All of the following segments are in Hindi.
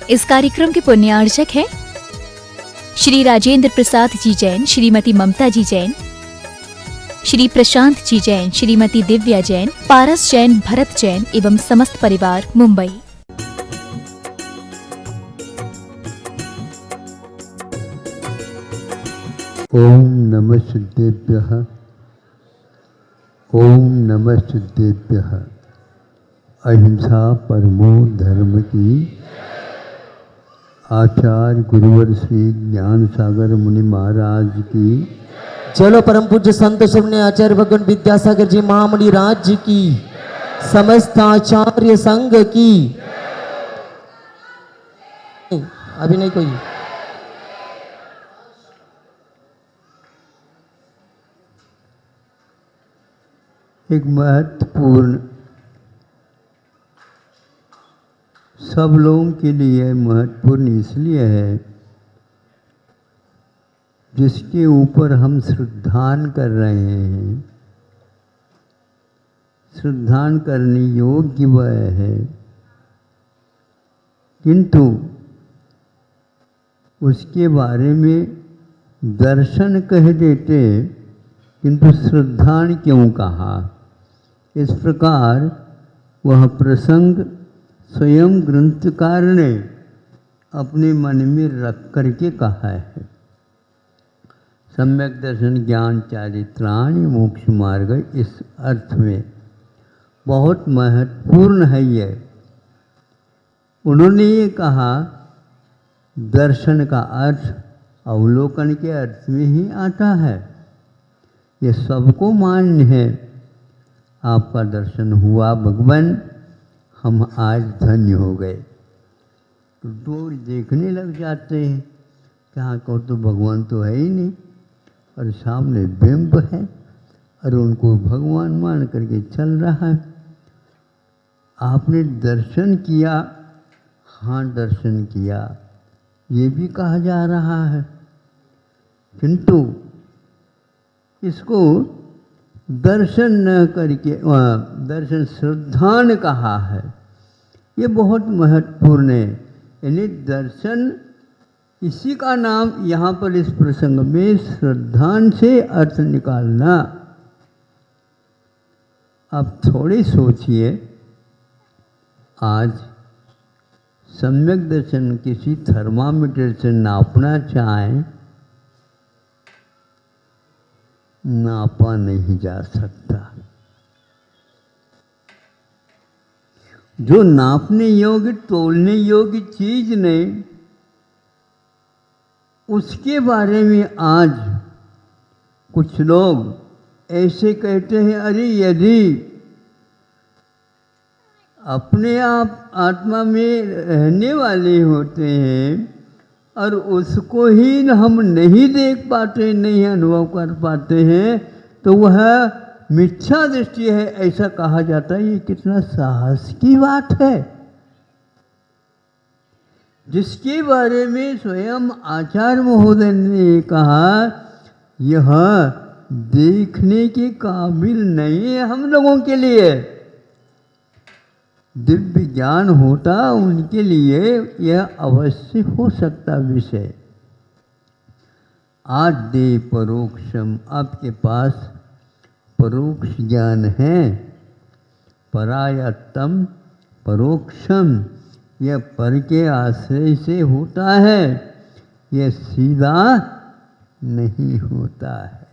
इस कार्यक्रम के पुण्यार्चक हैं श्री राजेंद्र प्रसाद जी जैन, श्रीमती ममता जी जैन, श्री प्रशांत जी जैन, श्रीमती दिव्या जैन, पारस जैन, भरत जैन एवं समस्त परिवार, मुंबई। ओम नमः सिद्धेभ्यः। ओम नमः सिद्धेभ्यः। अहिंसा परमो धर्म की। आचार्य गुरुवर श्री ज्ञान सागर मुनि महाराज की। चलो परम पूज्य संत सुमने आचार्य भगवान विद्यासागर जी महामणि राज्य की, समस्त आचार्य संघ की। अभी नहीं कोई। एक महत्वपूर्ण, सब लोगों के लिए महत्वपूर्ण इसलिए है जिसके ऊपर हम श्रद्धान कर रहे हैं। श्रद्धान करने योग्य वह है, किंतु उसके बारे में दर्शन कह देते, किंतु श्रद्धान क्यों कहा। इस प्रकार वह प्रसंग स्वयं ग्रंथकार ने अपने मन में रख करके कहा है। सम्यक दर्शन ज्ञान चारित्राणि मोक्ष मार्ग, इस अर्थ में बहुत महत्वपूर्ण है ये। उन्होंने ये कहा दर्शन का अर्थ अवलोकन के अर्थ में ही आता है। ये सबको मान्य है। आपका दर्शन हुआ भगवान, हम आज धन्य हो गए। तो दूर देखने लग जाते हैं, कहाँ को तो भगवान तो है ही नहीं, और सामने बिंब है और उनको भगवान मान करके चल रहा है। आपने दर्शन किया, हाँ दर्शन किया, ये भी कहा जा रहा है, किंतु इसको दर्शन न करके दर्शन श्रद्धान कहा है। ये बहुत महत्वपूर्ण है। यानी दर्शन, इसी का नाम यहाँ पर इस प्रसंग में श्रद्धान से अर्थ निकालना। अब थोड़ी सोचिए, आज सम्यक दर्शन किसी थर्मामीटर से नापना चाहें, नापा नहीं जा सकता। जो नापने योग्य, तोलने योग्य चीज नहीं, उसके बारे में आज कुछ लोग ऐसे कहते हैं, अरे यदि अपने आप आत्मा में रहने वाले होते हैं और उसको ही हम नहीं देख पाते, नहीं अनुभव कर पाते हैं, तो वह मिथ्या दृष्टि है, ऐसा कहा जाता है। ये कितना साहस की बात है, जिसके बारे में स्वयं आचार्य महोदय ने कहा यह देखने के काबिल नहीं है हम लोगों के लिए। दिव्य ज्ञान होता उनके लिए यह अवश्य हो सकता विषय। आद्य परोक्षम, आपके पास परोक्ष ज्ञान है। परायत्तम परोक्षम, यह पर के आश्रय से होता है, यह सीधा नहीं होता है।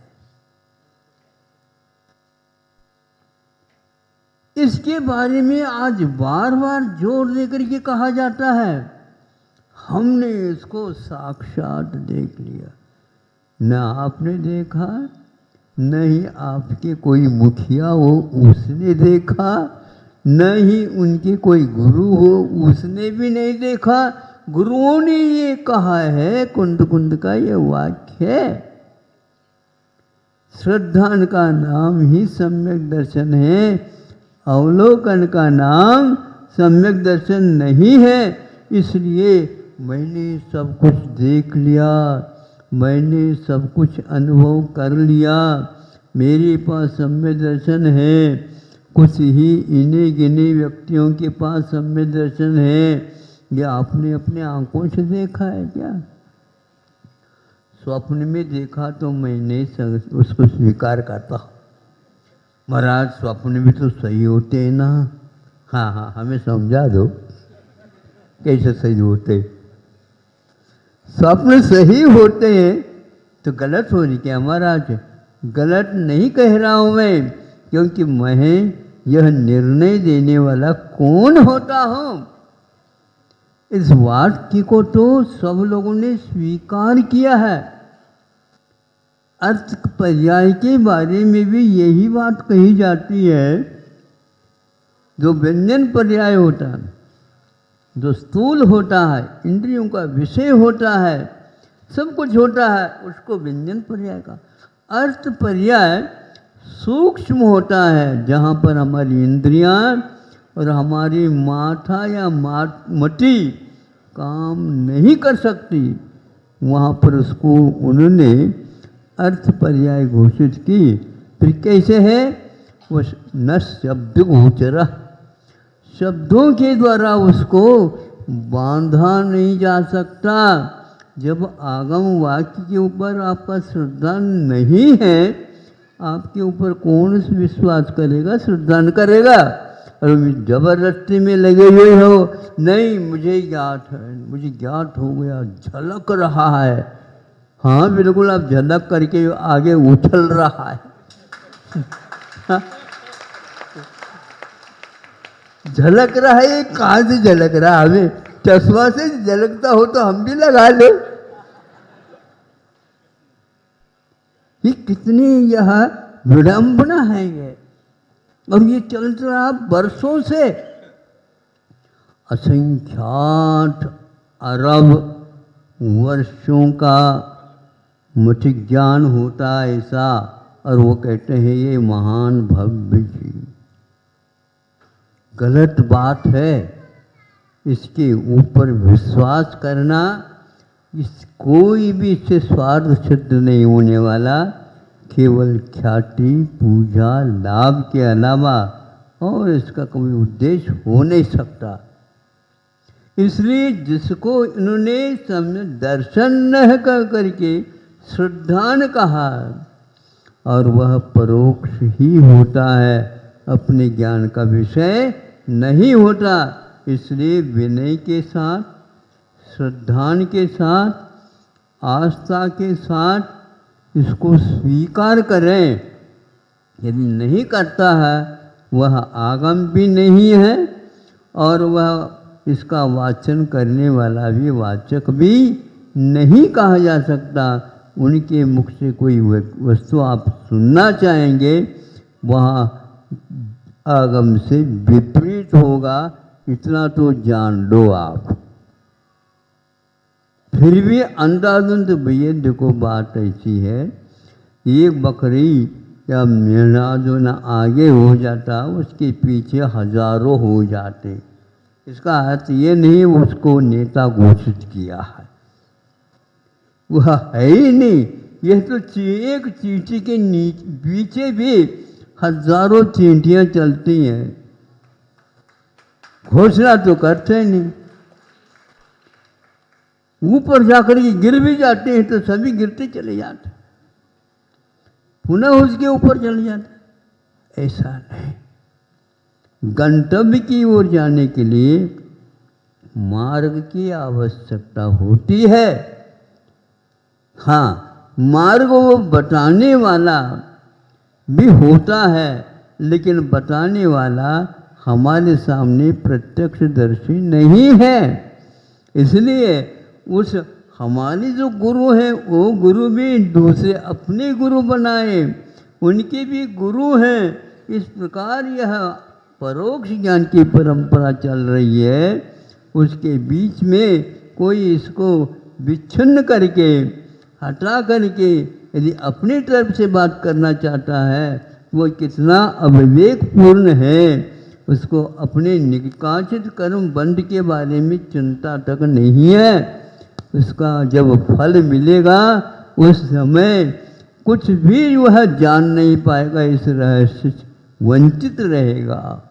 इसके बारे में आज बार बार जोर देकर के कहा जाता है। हमने इसको साक्षात देख लिया। न आपने देखा, न ही आपके कोई मुखिया हो उसने देखा, न ही उनके कोई गुरु हो उसने भी नहीं देखा। गुरुओं ने ये कहा है, कुंद कुंद का ये वाक्य है। श्रद्धान का नाम ही सम्यक दर्शन है, अवलोकन का नाम सम्यक दर्शन नहीं है। इसलिए मैंने सब कुछ देख लिया, मैंने सब कुछ अनुभव कर लिया, मेरे पास सम्यक दर्शन है। कुछ ही इन्हीं गिने व्यक्तियों के पास सम्यक दर्शन है। ये आपने अपने आंखों से देखा है क्या? स्वप्न में देखा तो मैं नहीं उसको स्वीकार करता। महाराज स्वप्न भी तो सही होते हैं ना। हाँ हाँ, हमें समझा दो कैसे सही होते। स्वप्न सही होते हैं तो गलत हो रही क्या महाराज? गलत नहीं कह रहा हूँ मैं, क्योंकि मैं यह निर्णय देने वाला कौन होता हूँ? इस वाक्य को तो सब लोगों ने स्वीकार किया है। अर्थ पर्याय के बारे में भी यही बात कही जाती है। जो व्यंजन पर्याय होता है, जो स्थूल होता है, इंद्रियों का विषय होता है, सब कुछ होता है, उसको व्यंजन पर्याय का। अर्थ पर्याय सूक्ष्म होता है, जहाँ पर हमारी इंद्रियां और हमारी माथा या मति काम नहीं कर सकती, वहाँ पर उसको उन्होंने अर्थ पर्याय घोषित की। फिर कैसे है वो? न शब्द गोचर, शब्दों के द्वारा उसको बांधा नहीं जा सकता। जब आगम वाक्य के ऊपर आपका श्रद्धा नहीं है, आपके ऊपर कौन विश्वास करेगा, श्रद्धा न करेगा। और जबरदस्ती में लगे हुए हो, नहीं मुझे ज्ञात है, मुझे ज्ञात हो गया, झलक रहा है। हाँ बिल्कुल, आप झलक करके आगे उछल रहा है। झलक रहा है, कहाँ से झलक रहा? हमें चश्मा से झलकता हो तो हम भी लगा ले। ये कितनी यह विडंबना है ये, और ये चल रहा वर्षों से। असंख्यात अरब वर्षों का मुझे ज्ञान होता है ऐसा, और वो कहते हैं ये महान भव्य जी। गलत बात है। इसके ऊपर विश्वास करना, कोई भी इससे स्वार्थ सिद्ध नहीं होने वाला, केवल ख्याति, पूजा, लाभ के अलावा और इसका कोई उद्देश्य हो नहीं सकता। इसलिए जिसको इन्होंने दर्शन न कर करके श्रद्धान कहा, और वह परोक्ष ही होता है, अपने ज्ञान का विषय नहीं होता। इसलिए विनय के साथ, श्रद्धान के साथ, आस्था के साथ इसको स्वीकार करें। यदि नहीं करता है, वह आगम भी नहीं है, और वह इसका वाचन करने वाला भी वाचक भी नहीं कहा जा सकता। उनके मुख से कोई वस्तु आप सुनना चाहेंगे, वहाँ आगम से विपरीत होगा, इतना तो जान लो आप। फिर भी अंदाजन तो भैया देखो बात ऐसी है, एक बकरी या मेढ़ा जो ना आगे हो जाता, उसके पीछे हजारों हो जाते। इसका अर्थ ये नहीं उसको नेता घोषित किया है, वह है ही नहीं। यह तो एक चींटी के पीछे भी हजारों चींटियां चलती हैं, घोषणा तो करते नहीं। ऊपर जाकर के गिर भी जाते हैं तो सभी गिरते चले जाते, पुनः उसके ऊपर चले जाते। ऐसा नहीं। गंतव्य की ओर जाने के लिए मार्ग की आवश्यकता होती है। हाँ, मार्ग वो बताने वाला भी होता है, लेकिन बताने वाला हमारे सामने प्रत्यक्षदर्शी नहीं है। इसलिए उस हमारे जो गुरु हैं, वो गुरु भी दूसरे अपने गुरु बनाए, उनके भी गुरु हैं। इस प्रकार यह परोक्ष ज्ञान की परंपरा चल रही है। उसके बीच में कोई इसको विच्छिन्न करके, हटा करके यदि अपनी तरफ से बात करना चाहता है, वो कितना अविवेकपूर्ण है। उसको अपने निकाचित कर्म बंध के बारे में चिंता तक नहीं है। उसका जब फल मिलेगा उस समय कुछ भी वह जान नहीं पाएगा, इस रहस्य से वंचित रहेगा।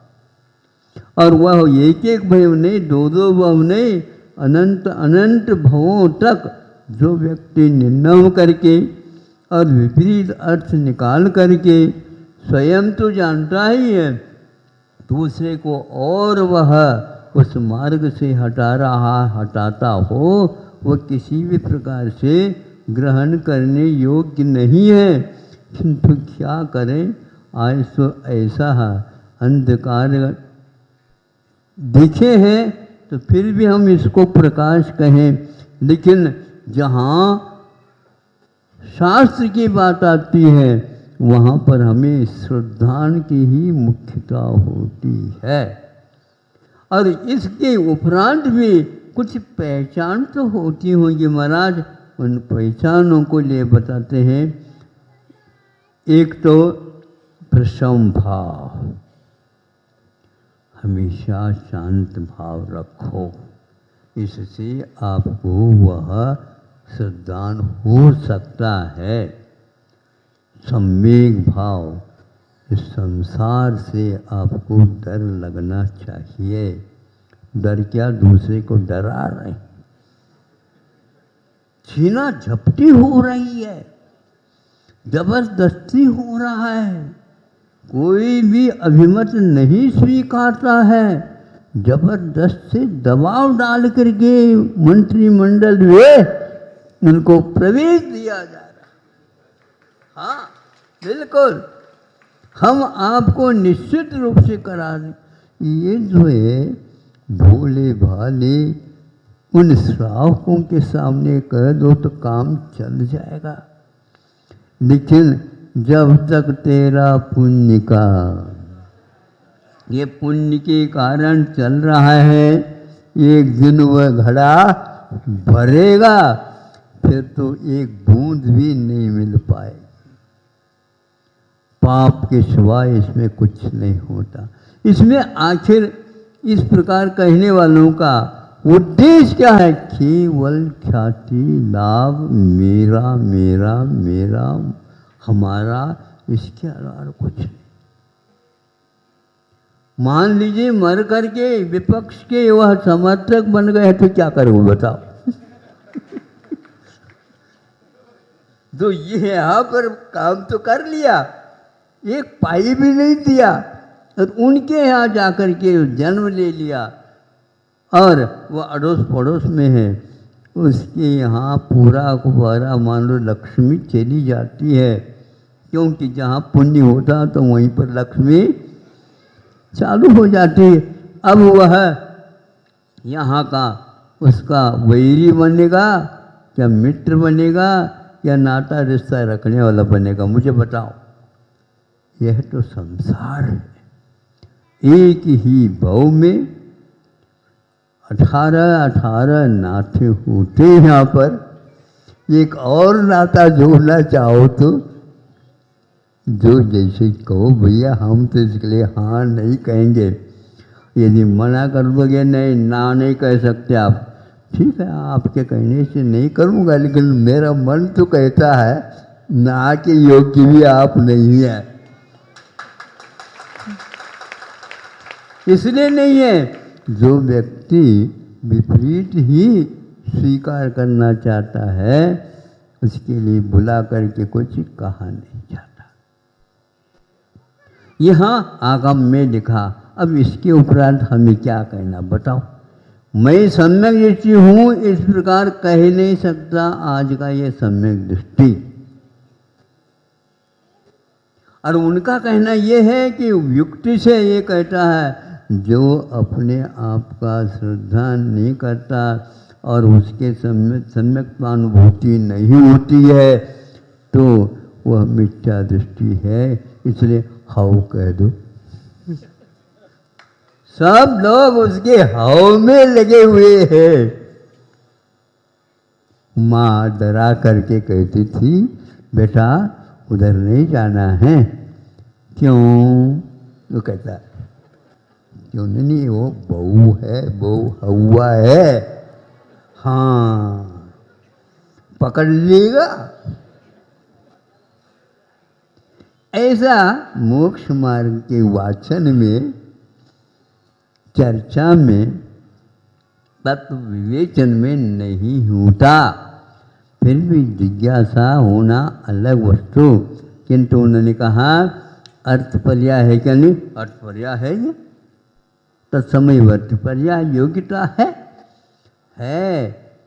और वह एक एक भाव नहीं, दो दो भाव नहीं, अनंत अनंत भवों तक जो व्यक्ति निर्णय करके और विपरीत अर्थ निकाल करके स्वयं तो जानता ही है, दूसरे को और वह उस मार्ग से हटाता हो, वह किसी भी प्रकार से ग्रहण करने योग्य नहीं है। किंतु क्या करें, आज तो ऐसा अंधकार दिखे हैं तो फिर भी हम इसको प्रकाश कहें, लेकिन जहाँ शास्त्र की बात आती है वहाँ पर हमें श्रद्धा की ही मुख्यता होती है। और इसके उपरांत भी कुछ पहचान तो होती होगी महाराज, उन पहचानों को लिए बताते हैं। एक तो प्रशम भाव, हमेशा शांत भाव रखो, इससे आपको वह श्रद्धान हो सकता है। सम्वेग भाव, इस संसार से आपको डर लगना चाहिए। डर क्या, दूसरे को डरा रहे, छीना झपटी हो रही है, जबरदस्ती हो रहा है, कोई भी अभिमत नहीं स्वीकारता है, जबरदस्त से दबाव डाल करके मंत्रिमंडल में उनको प्रवेश दिया जा रहा। हाँ बिल्कुल, हम आपको निश्चित रूप से करा दें। ये जो है भोले भाले उन श्रावकों के सामने कह दो तो काम चल जाएगा, लेकिन जब तक तेरा पुण्य का, ये पुण्य के कारण चल रहा है, एक दिन वह घड़ा भरेगा, फिर तो एक बूंद भी नहीं मिल पाएगी। पाप के सिवाय इसमें कुछ नहीं होता। इसमें आखिर इस प्रकार कहने वालों का उद्देश्य क्या है? केवल ख्याति लाभ, मेरा मेरा मेरा, हमारा, इसके अलावा कुछ नहीं। मान लीजिए मर करके विपक्ष के वह समर्थक बन गए तो क्या करोगे बताओ? तो ये यहाँ पर काम तो कर लिया, एक पाई भी नहीं दिया, और उनके यहाँ जाकर के जन्म ले लिया, और वह अड़ोस पड़ोस में है, उसके यहाँ पूरा कुबारा मान लो लक्ष्मी चली जाती है, क्योंकि जहाँ पुण्य होता तो वहीं पर लक्ष्मी चालू हो जाती है। अब वह यहाँ का उसका वैरी बनेगा क्या मित्र बनेगा या नाता रिश्ता रखने वाला बनेगा, मुझे बताओ। यह तो संसार है। एक ही भाव में 18 नाते होते हैं। यहाँ पर एक और नाता जोड़ना चाहो तो जो जैसे कहो भैया, हम तो इसके लिए हाँ नहीं कहेंगे, यदि मना कर दोगे नहीं ना नहीं कह सकते आप, ठीक है आपके कहने से नहीं करूँगा, लेकिन मेरा मन तो कहता है ना के योग्य भी आप नहीं है। इसलिए नहीं है, जो व्यक्ति विपरीत ही स्वीकार करना चाहता है उसके लिए बुला करके कुछ कहा नहीं जाता। यहाँ आगम में लिखा। अब इसके उपरांत हमें क्या कहना बताओ? मैं सम्यक दृष्टि हूँ इस प्रकार कह नहीं सकता आज का ये सम्यक दृष्टि। और उनका कहना ये है कि युक्ति से ये कहता है जो अपने आप का श्रद्धा नहीं करता और उसके सम्यक अनुभूति नहीं होती है तो वह मिथ्या दृष्टि है, इसलिए हाउ कह दो। सब लोग उसके हाव में लगे हुए हैं। माँ डरा करके कहती थी बेटा उधर नहीं जाना है। क्यों? वो कहता क्यों नहीं, वो बहू है, बहू हवा है, हाँ पकड़ लेगा। ऐसा मोक्ष मार्ग के वाचन में चर्चा में तत्व विवेचन में नहीं होता। फिर भी जिज्ञासा होना अलग वस्तु, किंतु उन्होंने कहा अर्थ पर्याय है क्या? नहीं, अर्थ पर्याय है ये, तत्समय अर्थ पर्याय योग्यता है,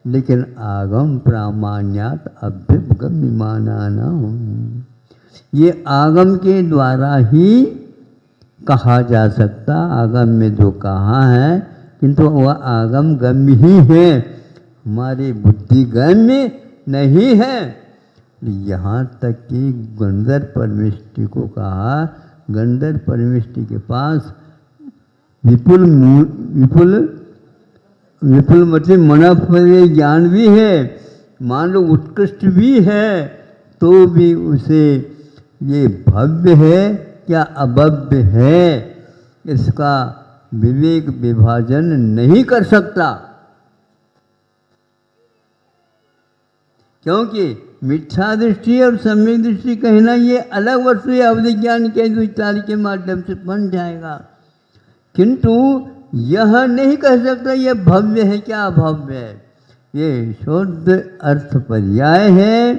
लेकिन आगम प्रामाण्यात अभ्युपगम्यमानानां, ये आगम के द्वारा ही कहा जा सकता। आगम में जो कहा है, किंतु वह आगम गम्य ही है, हमारी बुद्धि गम्य नहीं है। यहाँ तक कि गंधर्व परमेष्टि को कहा, गंधर्व परमेष्टि के पास विपुल मतलब मनोफल ज्ञान भी है, मान लो उत्कृष्ट भी है, तो भी उसे ये भव्य है क्या अभव्य है, इसका विवेक विभाजन नहीं कर सकता। क्योंकि मिथ्या दृष्टि और सम्यक दृष्टि कहना ये अलग वस्तु है, अवधि ज्ञान के विचार के माध्यम से बन जाएगा, किंतु यह नहीं कह सकता ये भव्य है क्या अभव्य है। ये शुद्ध अर्थ पर्याय है,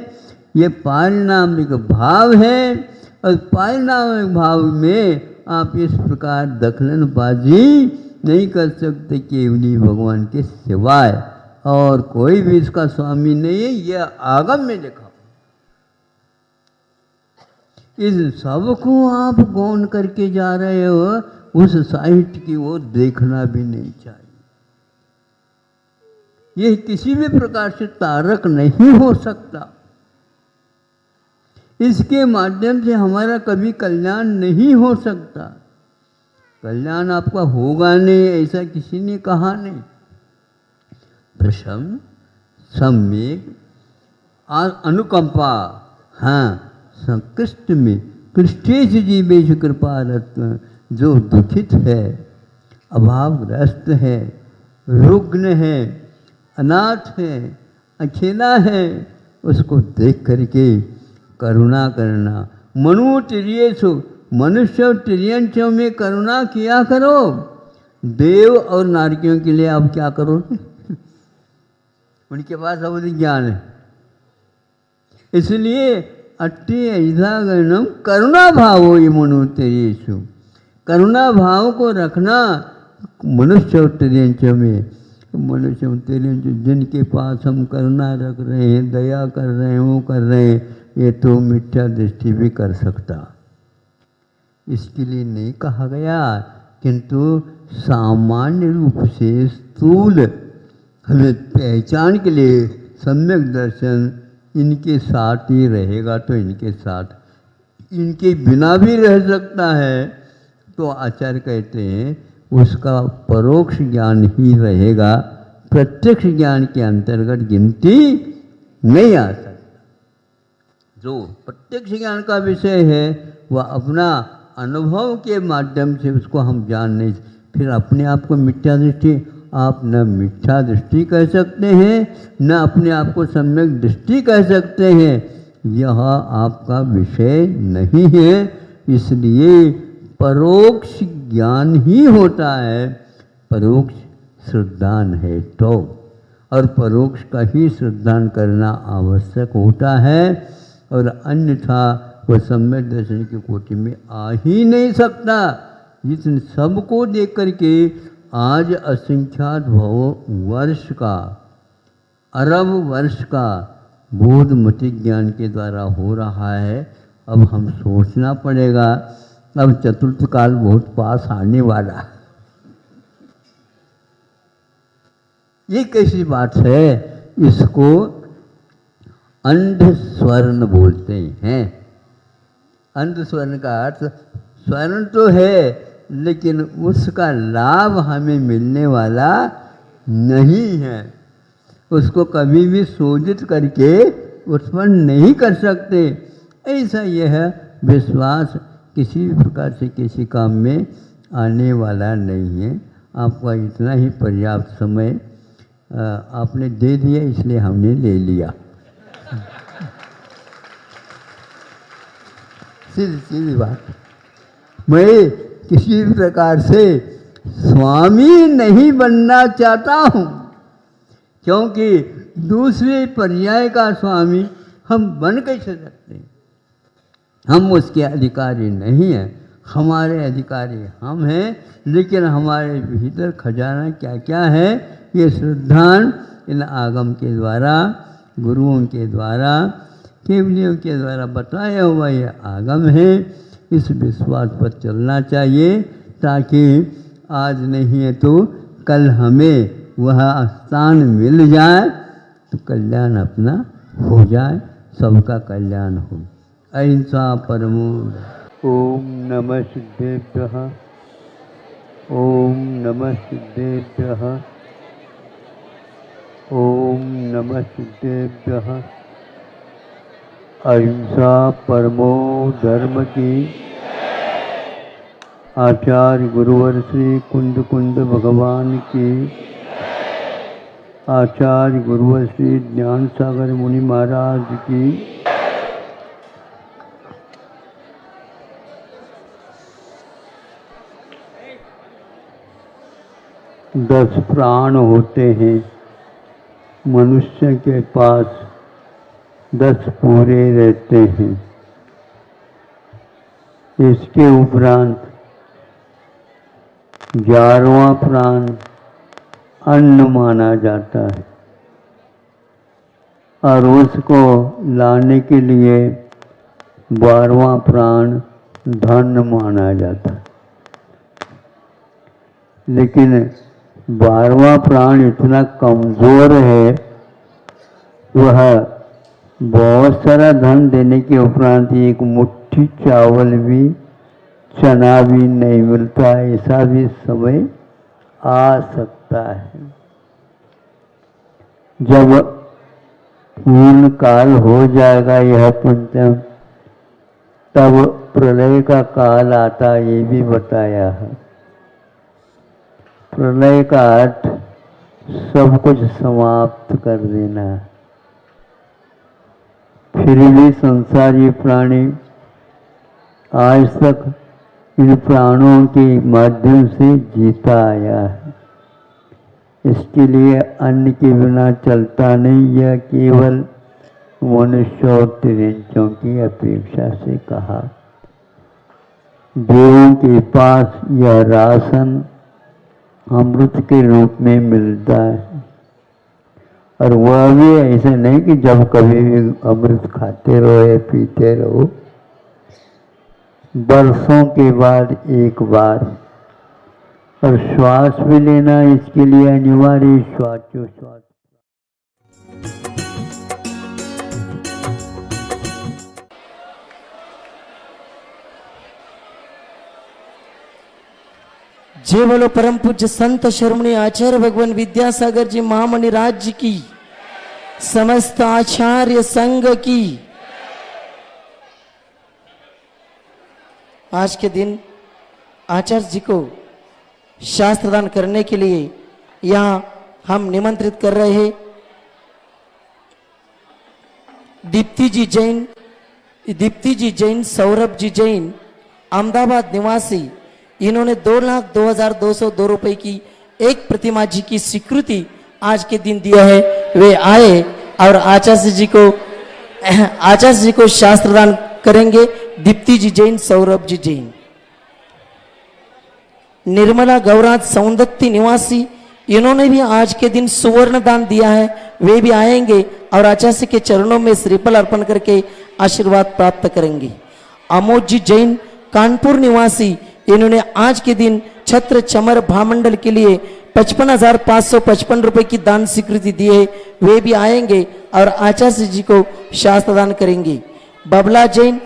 ये पारिणामिक भाव है, और पारिणामिक भाव में आप इस प्रकार दखलनबाजी नहीं कर सकते केवली भगवान के सिवाय, और कोई भी इसका स्वामी नहीं है। यह आगम में लिखा, इस सब को आप गौण करके जा रहे हो, उस साहित्य की ओर देखना भी नहीं चाहिए। यह किसी भी प्रकार से तारक नहीं हो सकता, इसके माध्यम से हमारा कभी कल्याण नहीं हो सकता। कल्याण आपका होगा नहीं ऐसा किसी ने कहा नहीं। प्रशम सम्यक अनुकंपा, हाँ, संकृष्ट में कृष्टेश जीवेश कृपारत्व, जो दुखित है, अभावग्रस्त है, रुग्ण है, अनाथ है, अकेला है, उसको देख करके करुणा करना। मनु तिर्येषु, मनुष्य और तिर्यंशों में करुणा किया करो। देव और नारकियों के लिए आप क्या करोगे? उनके पास अवधि ज्ञान है, इसलिए अट्टी ऐसा गणम करुणा भाव हो ये मनु तिर्येषु, करुणा भाव को रखना मनुष्य और तिर्यंशों में। मनुष्य और तिर्यंश जिनके पास हम करुणा रख रहे हैं, दया कर रहे हैं, वो कर रहे हैं, ये तो मिथ्या दृष्टि भी कर सकता, इसके लिए नहीं कहा गया, किंतु सामान्य रूप से स्थूल हमें पहचान के लिए सम्यक दर्शन इनके साथ ही रहेगा, तो इनके साथ, इनके बिना भी रह सकता है। तो आचार्य कहते हैं उसका परोक्ष ज्ञान ही रहेगा, प्रत्यक्ष ज्ञान के अंतर्गत गिनती नहीं आ सकता। जो प्रत्यक्ष ज्ञान का विषय है वह अपना अनुभव के माध्यम से उसको हम जान नहीं, फिर अपने आप को मिथ्या दृष्टि, आप न मिथ्या दृष्टि कह सकते हैं, न अपने आप को सम्यक दृष्टि कह सकते हैं। यह आपका विषय नहीं है, इसलिए परोक्ष ज्ञान ही होता है, परोक्ष श्रद्धान है तो, और परोक्ष का ही श्रद्धान करना आवश्यक होता है, और अन्यथा वह सम्यक दर्शन की कोटि में आ ही नहीं सकता। इस सबको देख करके आज असंख्यात वर्ष का, अरब वर्ष का बोध मति ज्ञान के द्वारा हो रहा है। अब हम सोचना पड़ेगा, अब चतुर्थ काल बहुत पास आने वाला। ये कैसी बात है? इसको अंध स्वर्ण बोलते हैं। अंध स्वर्ण का अर्थ, स्वर्ण तो है लेकिन उसका लाभ हमें मिलने वाला नहीं है, उसको कभी भी शोधित करके उत्पन्न नहीं कर सकते। ऐसा यह विश्वास किसी भी प्रकार से किसी काम में आने वाला नहीं है। आपका इतना ही पर्याप्त समय आपने दे दिया, इसलिए हमने ले लिया। सीधी बात, मैं किसी भी प्रकार से स्वामी नहीं बनना चाहता हूँ, क्योंकि दूसरे पर्याय का स्वामी हम बन कैसे सकते हैं? हम उसके अधिकारी नहीं हैं, हमारे अधिकारी हम हैं, लेकिन हमारे भीतर खजाना क्या क्या है ये श्रद्धान इन आगम के द्वारा, गुरुओं के द्वारा, केवलियों के द्वारा बताया हुआ ये आगम है। इस विश्वास पर चलना चाहिए ताकि आज नहीं है तो कल हमें वह स्थान मिल जाए तो कल्याण अपना हो जाए, सबका कल्याण हो। अहिंसा परमो। ओम नमः सिद्धेभ्यः, ओम नमः सिद्धेभ्यः, ओम नमः सिद्धेभ्यः। अहिंसा परमो धर्म की। आचार्य गुरुवर श्री कुंद कुंद भगवान की। आचार्य गुरुवर श्री ज्ञान सागर मुनि महाराज की। 10 प्राण होते हैं, मनुष्य के पास 10 पूरे रहते हैं। इसके उपरांत 11वां प्राण अन्न माना जाता है और उसको लाने के लिए 12वां प्राण धन माना जाता है। लेकिन 12वां प्राण इतना कमज़ोर है, वह बहुत सारा धन देने के उपरांत एक मुट्ठी चावल भी, चना भी नहीं मिलता, ऐसा भी समय आ सकता है। जब पूर्ण काल हो जाएगा यह पंचम, तब प्रलय का काल आता, ये भी बताया है। प्रलय का अर्थ सब कुछ समाप्त कर देना है। फिर भी संसारी प्राणी आज तक इन प्राणों के माध्यम से जीता आया है। इसके लिए अन्न के बिना चलता नहीं, यह केवल मनुष्य और तिरंचों की अपेक्षा से कहा। देवों के पास यह राशन अमृत के रूप में मिलता है, और वह भी ऐसे नहीं कि जब कभी भी अमृत खाते रहो या पीते रहो, बरसों के बाद एक बार। और श्वास भी लेना इसके लिए अनिवार्य, श्वासोच्छ्वास। जय बोलो परम पूज्य संत शिरोमणि आचार्य भगवान विद्यासागर जी महामणि राज्य की, समस्त आचार्य संघ की। आज के दिन आचार्य जी को शास्त्रदान करने के लिए यहाँ हम निमंत्रित कर रहे हैं। दीप्ति जी जैन, सौरभ जी जैन, अहमदाबाद निवासी, इन्होंने 2,02,202 रुपए की एक प्रतिमा जी की स्वीकृति आज के दिन दिया है। वे आए और आचार्य जी को शास्त्रदान करेंगे। दीप्ति जी जैन, सौरभ जी जैन। निर्मला गौराज सौंदत्ती निवासी, इन्होंने भी आज के दिन सुवर्ण दान दिया है। वे भी आएंगे और आचार्य के चरणों में श्रीफल अर्पण करके आशीर्वाद प्राप्त करेंगे। अमोद जी जैन, कानपुर निवासी, इन्होंने आज के दिन छत्र चमर भामंडल के लिए 55,555 रुपए की दान स्वीकृति दी है। वे भी आएंगे और आचार्य जी को शास्त्रदान करेंगे। बबला जैन,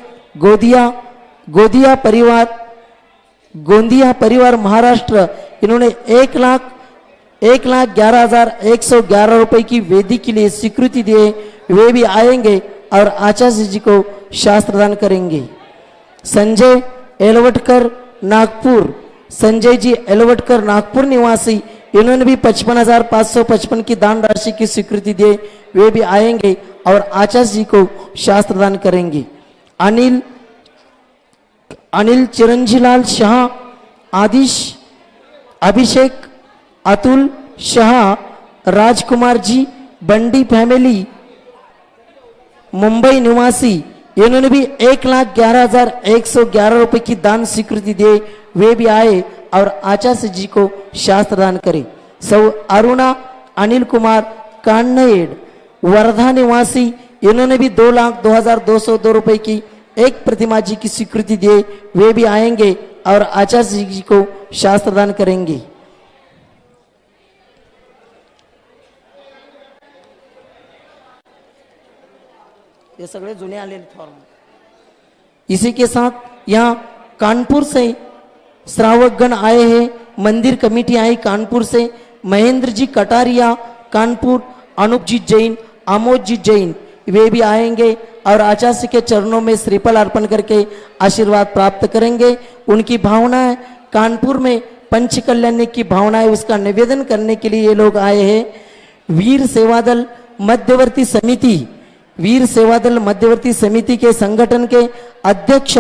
गोंदिया परिवार महाराष्ट्र, इन्होंने 1,11,111 रुपए की वेदी के लिए स्वीकृति दी है। वे भी आएंगे और आचार्य जी को शास्त्रदान करेंगे। संजय एलवटकर नागपुर, संजय जी एलवटकर नागपुर निवासी, इन्होंने भी 55,555 की दान राशि की स्वीकृति दी। वे भी आएंगे और आचार्य जी को शास्त्रदान करेंगे। अनिल चिरंजीलाल शाह, आदिश, अभिषेक, अतुल शाह, राजकुमार जी बंडी फैमिली मुंबई निवासी, इन्होंने भी 1,11,111 रुपए की दान स्वीकृति दिए, वे भी आए और आचार्य जी को शास्त्र दान करे। सौ अरुणा अनिल कुमार कान्नेड वर्धा निवासी, इन्होंने भी 2,02,202 रुपए की एक प्रतिमा जी की स्वीकृति दिए, वे भी आएंगे और आचार्य जी को शास्त्र दान करेंगे। ये सगळे जुने आलेले फॉर्म। इसी के साथ यहाँ कानपुर से श्रावकगण आए हैं, मंदिर कमेटी आई कानपुर से, महेंद्र जी कटारिया कानपुर, अनूप जी जैन, आमोद जी जैन, वे भी आएंगे और आचार्य के चरणों में श्रीफल अर्पण करके आशीर्वाद प्राप्त करेंगे। उनकी भावना है कानपुर में पंच कल्याण की भावना है, उसका निवेदन करने के लिए ये लोग आए हैं। वीर सेवादल मध्यवर्ती समिति, वीर सेवादल मध्यवर्ती समिति के संगठन के अध्यक्ष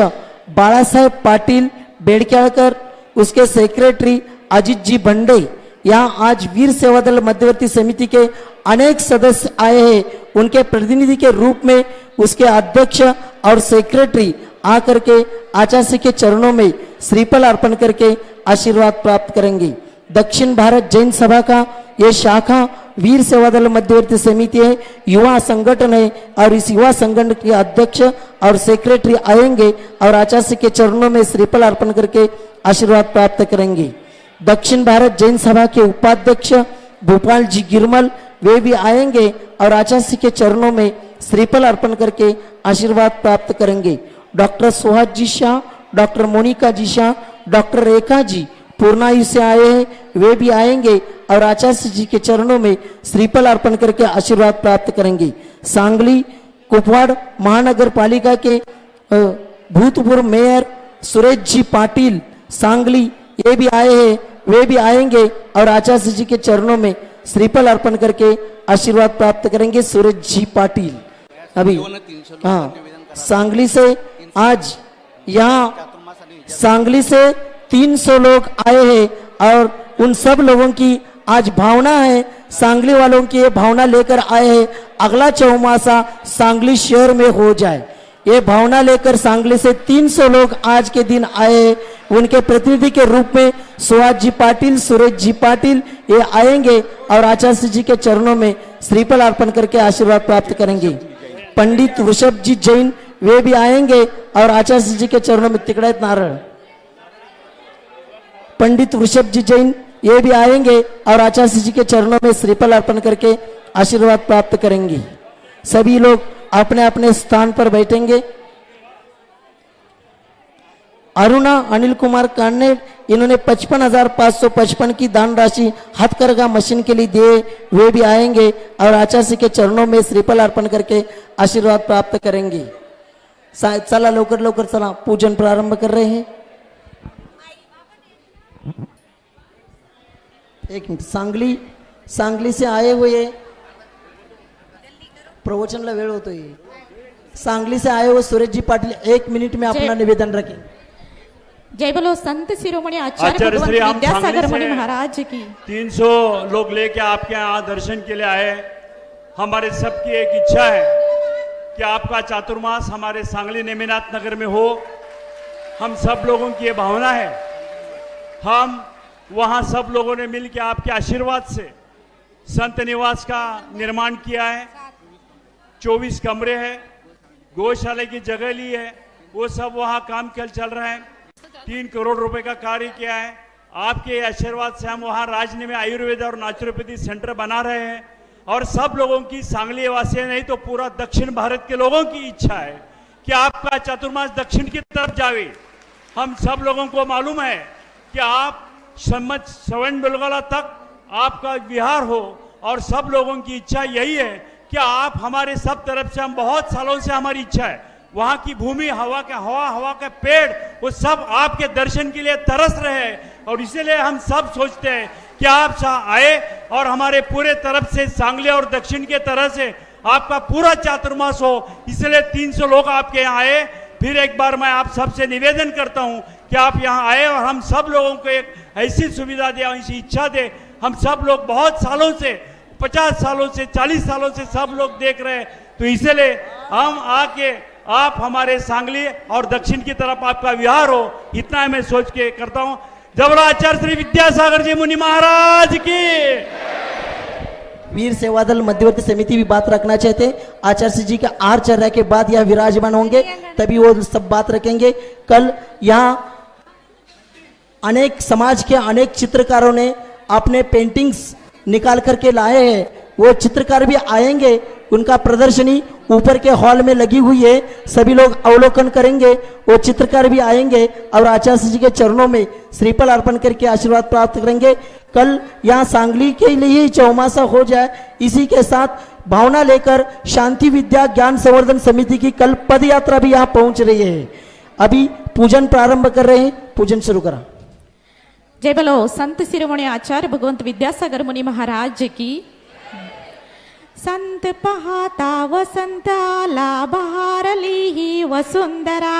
बाला साहेब पाटिल बेड़क्याळकर, उसके सेक्रेटरी अजित जी भंडे, यहाँ आज वीर सेवादल मध्यवर्ती समिति के अनेक सदस्य आए हैं। उनके प्रतिनिधि के रूप में उसके अध्यक्ष और सेक्रेटरी आकर के आचार्य के चरणों में श्रीफल अर्पण करके आशीर्वाद प्राप्त करेंगे। दक्षिण भारत जैन सभा का ये शाखा वीर सेवादल मध्यवर्ती समिति है, युवा संगठन है, और इस युवा संगठन के अध्यक्ष और सेक्रेटरी आएंगे और आचार्य के चरणों में श्रीफल अर्पण करके आशीर्वाद प्राप्त करेंगे। दक्षिण भारत जैन सभा के उपाध्यक्ष भोपाल जी गिरमल, वे भी आएंगे और आचार्य के चरणों में श्रीफल अर्पण करके आशीर्वाद प्राप्त करेंगे। डॉक्टर सुहास जी शाह, डॉक्टर मोनिका जी शाह, डॉक्टर रेखा जी पूर्णायु से आए हैं, वे भी आएंगे और आचार्य जी के चरणों में श्रीफल अर्पण करके आशीर्वाद प्राप्त करेंगे। सांगली कुपवाड़ महानगर पालिका के भूतपूर्व मेयर सुरेश जी पाटिल सांगली, ये भी आए हैं, वे भी आएंगे और आचार्य जी के चरणों में श्रीफल अर्पण करके आशीर्वाद प्राप्त करेंगे। सुरेश जी पाटिल अभी हाँ सांगली से, आज यहाँ सांगली से 300 लोग आए हैं और उन सब लोगों की आज भावना है, सांगली वालों की ये भावना लेकर आए हैं, अगला चौमासा सांगली शहर में हो जाए। ये भावना लेकर सांगली से 300 लोग आज के दिन आए हैं। उनके प्रतिनिधि के रूप में सुहास जी पाटिल, सुरेश जी पाटिल, ये आएंगे और आचार्य जी के चरणों में श्रीफल अर्पण करके आशीर्वाद प्राप्त करेंगे। पंडित वृषभ जी जैन, वे भी आएंगे और आचार्य जी के चरणों में तिकड़ैत नारळ, पंडित वृषभ जी जैन, ये भी आएंगे और आचार्य जी के चरणों में श्रीफल अर्पण करके आशीर्वाद प्राप्त करेंगे। सभी लोग अपने अपने स्थान पर बैठेंगे। अरुणा अनिल कुमार कान्ने, इन्होंने 55,555 की दान राशि हथकरघा मशीन के लिए दिए, वे भी आएंगे और आचार्य के चरणों में श्रीफल अर्पण करके आशीर्वाद प्राप्त करेंगे। चला लवकर लवकर चला, पूजन प्रारंभ कर रहे हैं। एक मिनट, सांगली से आए हुए प्रवचनला वेळ होतोय, सांगली से आए हुए सुरेश जी पाटिल 1 मिनट में अपना निवेदन रखें। जय बोलो संत शिरोमणि आचार्य भगवान विद्यासागर मुनि महाराज की। 300 लोग लेके आपके यहाँ दर्शन के लिए आए। हमारे सबकी एक इच्छा है कि आपका चातुर्मास हमारे सांगली नेमिनाथ नगर में हो। हम सब लोगों की ये भावना है। हम वहाँ सब लोगों ने मिलकर आपके आशीर्वाद से संत निवास का निर्माण किया है। 24 कमरे हैं, गौशाला की जगह ली है, वो सब वहाँ काम चल रहा है। 3 करोड़ रुपए का कार्य किया है। आपके आशीर्वाद से हम वहाँ राजनी में आयुर्वेद और नेचुरोपैथी सेंटर बना रहे हैं। और सब लोगों की, सांगली वासी नहीं तो पूरा दक्षिण भारत के लोगों की इच्छा है कि आपका चातुर्मास दक्षिण की तरफ जावे। हम सब लोगों को मालूम है कि आप श्रवण बेलगोला तक आपका विहार हो, और सब लोगों की इच्छा यही है कि आप हमारे सब तरफ से, हम बहुत सालों से हमारी इच्छा है, वहाँ की भूमि, हवा के पेड़, वो सब आपके दर्शन के लिए तरस रहे हैं। और इसीलिए हम सब सोचते हैं कि आप आए और हमारे पूरे तरफ से, सांगली और दक्षिण के तरफ से आपका पूरा चातुर्मास हो। इसलिए 300 लोग आपके यहाँ आए। फिर एक बार मैं आप सबसे निवेदन करता हूँ कि आप यहाँ आए और हम सब लोगों को एक ऐसी सुविधा दे, ऐसी इच्छा दे। हम सब लोग बहुत सालों से 50 सालों से 40 सालों से सब लोग देख रहे हैं। तो इसलिए हम आके आप हमारे सांगली और दक्षिण की तरफ आपका विहार हो, इतना मैं सोच के करता हूं। जबरा आचार्य श्री विद्यासागर जी मुनि महाराज की। वीर सेवादल मध्यवर्ती समिति भी बात रखना चाहते हैं। आचार्य जी के आर चर्या के बाद यह विराजमान होंगे, तभी वो सब बात रखेंगे। कल यहाँ अनेक समाज के अनेक चित्रकारों ने अपने पेंटिंग्स निकाल करके लाए हैं, वो चित्रकार भी आएंगे। उनका प्रदर्शनी ऊपर के हॉल में लगी हुई है, सभी लोग अवलोकन करेंगे। वो चित्रकार भी आएंगे और आचार्य जी के चरणों में श्रीफल अर्पण करके आशीर्वाद प्राप्त करेंगे। कल यहाँ सांगली के लिए चौमासा हो जाए, इसी के साथ भावना लेकर शांति विद्या ज्ञान संवर्धन समिति की कल पद यात्रा भी यहाँ पहुंच रही है। अभी पूजन प्रारंभ कर रहे हैं, पूजन शुरू करा। जय बोलो संत शिरोमणी आचार्य भगवंत विद्यासागर मुनि महाराज की। संत पाहता वसंत आला, बहारली ही वसुंधरा,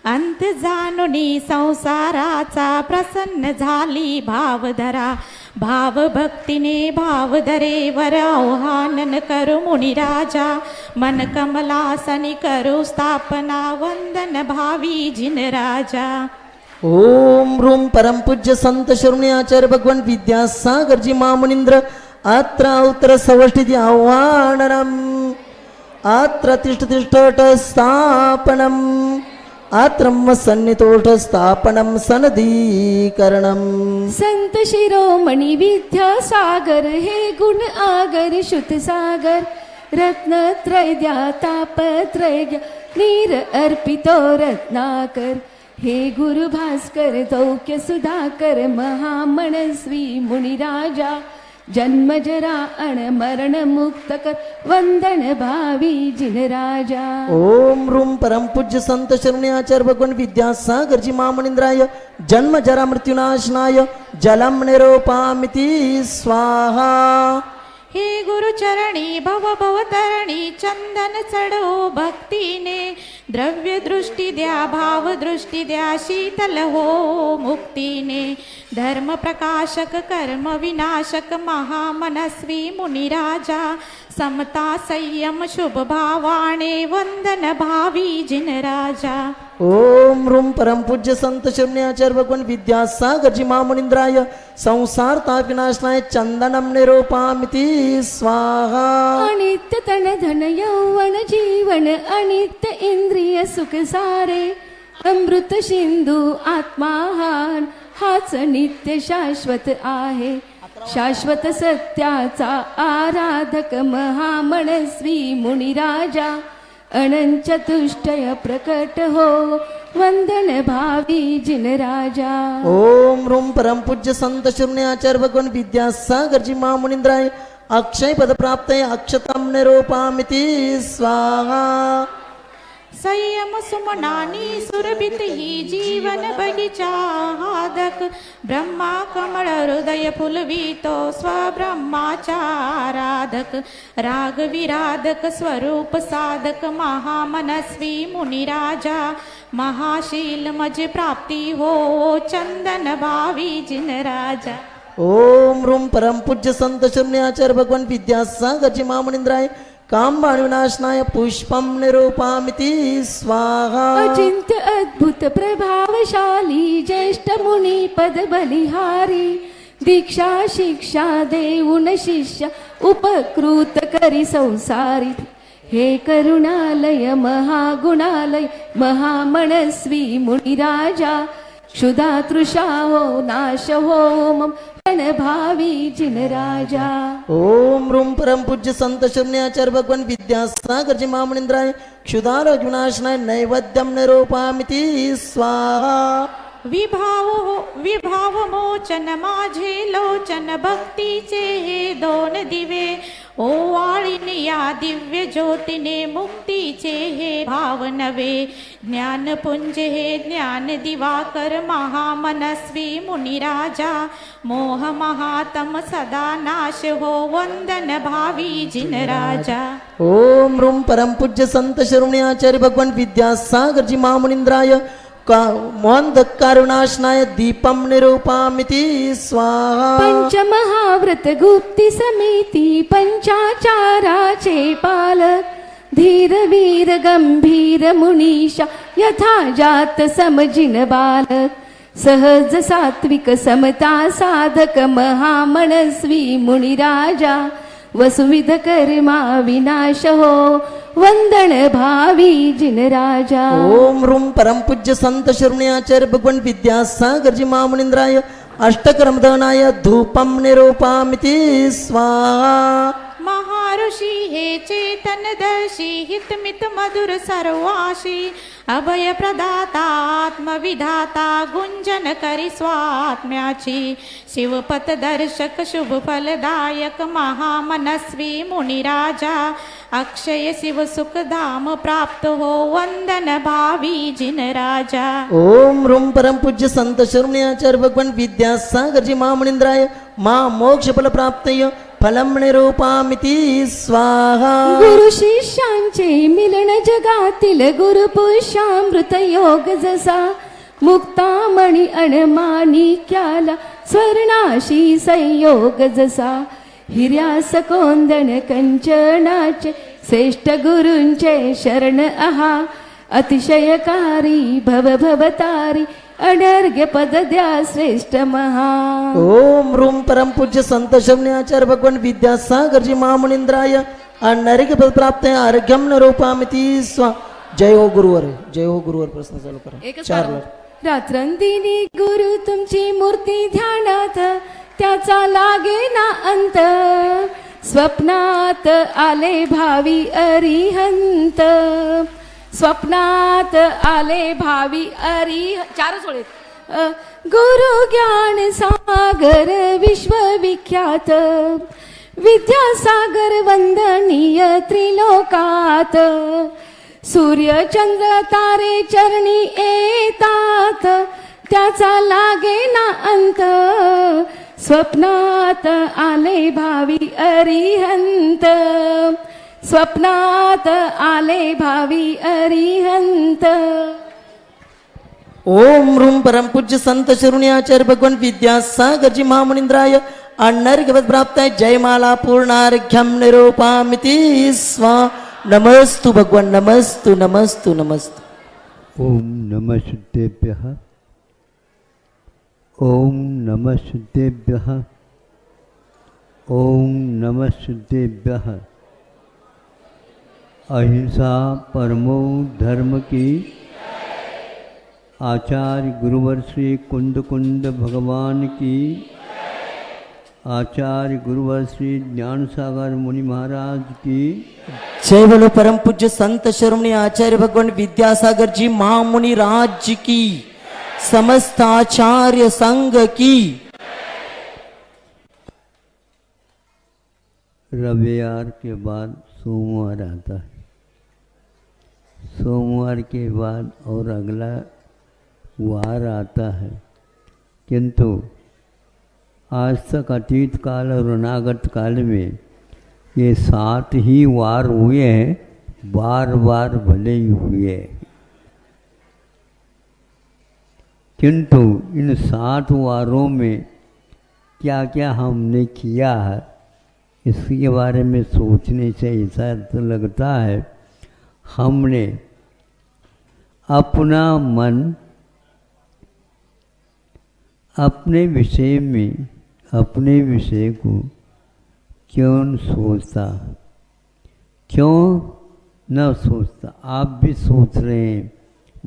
अंत जाणुनी संसाराचा, प्रसन्न झाली भावधरा। भाव भक्तीने भाव धरे वर आव्हानन करू मुनी राजा, मन कमलासनी करू स्थापना, वंदन भावी जिन राजा। ओम रूम परम पूज्य संत शिरोमणी आचार्य भगवान विद्यासागर जी महामुनींद्र अत्र उत्तर सवष्टिति आह्वाननम्, अत्र तिष्ठ तिष्ठोट स्थापनम्, अत्र सन्नितोष स्थापनम् सनदीकरणम्। संत शिरोमणी विद्यासागर हे गुण आगर शुद्ध सागर, रत्नत्रय द्या तापत्रय द्या, नीर अर्पितो रत्नाकर। हे गुरु भास्कर तौक्य सुधाकर, महामनस्वी मुनिराजा, जन्म जरा अण मरण मुक्त कर, वंदन भावी जिन राजा। ओम रूम परम पूज्य संत शिरोमणी आचार्य भगवान विद्यासागर जी महामुनींद्राय जन्म जरा मृत्युनाशनाय जलम निरोपामिति स्वाहा। हे गुरु चरणी भव भवतरणी, चंदन चढो भक्तीने, द्रव्य दृष्टी द्या भाव दृष्टी द्या, शीतल हो मुक्तीने। धर्म प्रकाशक कर्म विनाशक, महामनस्वी मुनिराजा, समता संयम शुभ भावाने, वंदन भावी जिन राजा। ओम रूम परम पूज्य संत शिरोमणी आचार्य भगवान विद्यासागर जी महामुनींद्राय संसार ताप विनाशनाय चंदनम निरोपामिति स्वाहा। अनित्य तन धन यौवन जीवन, अनित्य इंद्रिय सुख सारे, अमृत सिंधू आत्माहान, हाच नित्य शाश्वत आहे। शाश्वत सत्याचा आराधक, महामनस्वी मुनिराजा, अनंत चतुष्टय प्रकट हो, वंदन भावी जिन राजा। ओम रूम परम पूज्य संत शिरोमणी आचार्य भगवान विद्यासागर जी महामुनींद्राय अक्षय पद प्राप्त अक्षतम निरोपामिति स्वाहा। संयम सुमनानी सुरभित ही जीवन बगीचा, हादक ब्रह्मा कमळ हृदय फुलवितो, स्वब्रह्माचाराधक, राग विराधक स्वरूप साधक, महामनस्वी मुनिराजा, महाशील मज प्राप्ती हो, चंदन भावी जिन राजा। ओम रूम परम पूज्य संत शिरोमणी आचार्य भगवान विद्यासागर जी महामुनींद्राय कामबाण विनाशनाय पुष्पम निरूपामिति स्वाहा। अचिंत्य अद्भुत प्रभावशाली, ज्येष्ठ मुनी पद बलिहारी, दीक्षा शिक्षा देऊन शिष्य, उपकृत करी संसारी। हे करुणालय महागुणालय, महामनस्वी मुनिराजा, क्षुधा तृषा हो नाश हो मम, भावी जिन राजा। ओम रूम परम पूज्य संत शिरोमणी आचार्य भगवान विद्यासागर जी महामुनींद्राय क्षुधार विनाशनाय नैवेद्यम निरूपामिति स्वाहा। विभाव मोचन माझे लोचन, भक्तीचे हे दोन दिवे, ओवाळीने या दिव्य ज्योतीने, मुक्तीचे हे भाव नवे। ज्ञानपुंज हे ज्ञान दिवाकर, महामनस्वी मुनिराजा, मोह महातम सदा नाश हो, वंदन भावी जिन राजा। ओम रूम परम पूज्य संत शिरोमणी आचार्य भगवान विद्यासागर जी महामुनींद्राय मोहंधकारुणाशनाय दीपम निरूपामिति स्वाहा पंचमहाव्रत गुप्ती समिती पंचाचाराचे पालक धीर वीर गंभीर मुनीषा यथा जात समजिन बालक सहज सात्विक समता साधक महामनस्वी मुनिराजा वसुविध कर्मा विनाश हो वंदन भावी जिन राजा। ओम रूम परम पूज्य संत शिरोमण्याचार्य भगवान विद्यासागर जी महामुनींद्राय अष्टकर्मदानाय धूपम निरूपामिति स्वाहा। महाऋषि हे चेतनदर्शी हितमित मधुर सर्वाशी अभय प्रदाता आत्मविधाता गुंजन करी स्वात्म्याची शिवपथ दर्शक शुभ फलदायक महामनस्वी मुनिराजा अक्षय शिव सुख धाम प्राप्त हो वंदन भावी जिन राजा। ओम रूम परम पूज्य संत शिरोमण्याचार्य भगवान विद्यासागर जी महामुनींद्राय मां मोक्ष फल प्राप्तय फलम निरूपामिति स्वाहा। गुरु शिष्यांचे मिलन जगातील गुरु पुरुषामृत योग जसा मुक्तामणी अणमाणिक्याला स्वर्णाशी संयोग जसा हिऱ्यास कोंदण कंचनाचे श्रेष्ठ गुरूंचे शरण आहा अतिशयकारी भव भवतारी अनर्घ्य पद द्या श्रेष्ठ महा। ओम रूम परम पूज्य संत शिरोमण्याचार्य भगवान विद्यासागर जी महामुनींद्राय अनर्घ्य पद प्राप्त है अर्घ्यम निरूपामिति स्वा। जय हो गुरुवर, जय हो गुरुवर। प्रश्न चालू करा। 4 लाख रात्रंदिनी गुरु तुमची मूर्ती ध्यानात त्याचा लागे ना अंत स्वप्नात आले भावी अरिहंत स्वप्नात आले भावी चारच ओळीत गुरु ज्ञान सागर विश्वविख्यात विद्यासागर वंदनीय त्रिलोकात सूर्य चंद्र तारे चरणी येतात त्याचा लागे ना अंत स्वप्नात आले भावी अरिहंत स्वप्नात आले भावी अरिहंत। ओम रूम परम पूज्य संत शिरोमण्याचार्य भगवान विद्यासागर जी महामुनींद्राय अनर्घ्य पद प्राप्त है जयमाला पूर्णार्घ्यम निरूपामिति स्वा। नमस्तु भगवान नमस्तु नमस्तु नमस्तु। ओम नमः शुद्धेभ्यः ओम नमः शुद्धेभ्यः ओम नमः शुद्धेभ्यः। अहिंसा परमो धर्म की आचार्य गुरुवर श्री कुंद कुंद भगवान की आचार्य गुरुवर श्री ज्ञान सागर मुनि महाराज की जय बोलो परम पूज्य संत शिरोमणि आचार्य भगवान विद्यासागर जी महामुनि राज की समस्त आचार्य संघ की। रविवार के बाद सोमवार आता है, सोमवार के बाद और अगला वार आता है, किंतु आज तक अतीत काल और अनागत काल में ये 7 ही वार हुए हैं, बार बार भले ही हुए, किंतु इन 7 वारों में क्या क्या हमने किया है इसके बारे में सोचने से ऐसा तो लगता है हमने अपना मन अपने विषय में अपने विषय को क्यों सोचता, क्यों न सोचता। आप भी सोच रहे हैं,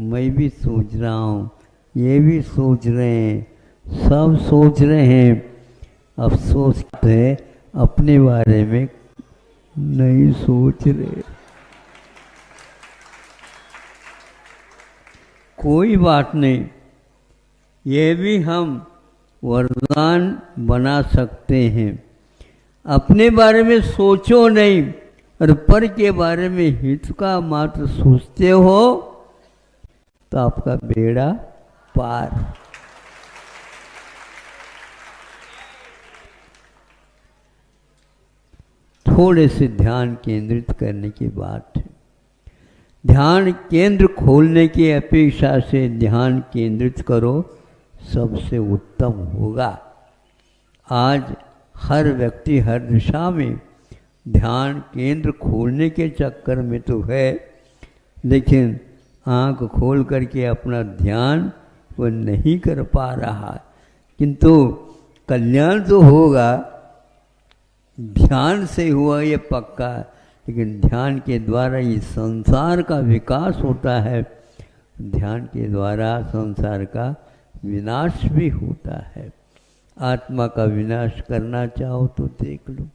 मैं भी सोच रहा हूँ, ये भी सोच रहे हैं, सब सोच रहे हैं। अफसोस है अपने बारे में नहीं सोच रहे। कोई बात नहीं, ये भी हम वरदान बना सकते हैं। अपने बारे में सोचो नहीं और पर के बारे में हित का मात्र सोचते हो तो आपका बेड़ा पार। थोड़े से ध्यान केंद्रित करने की बात है। ध्यान केंद्र खोलने की अपेक्षा से ध्यान केंद्रित करो, सबसे उत्तम होगा। आज हर व्यक्ति हर दिशा में ध्यान केंद्र खोलने के चक्कर में तो है, लेकिन आंख खोल करके अपना ध्यान वो नहीं कर पा रहा। किंतु कल्याण तो होगा, ध्यान से हुआ ये पक्का, लेकिन ध्यान के द्वारा ये संसार का विकास होता है, ध्यान के द्वारा संसार का विनाश भी होता है। आत्मा का विनाश करना चाहो तो देख लो,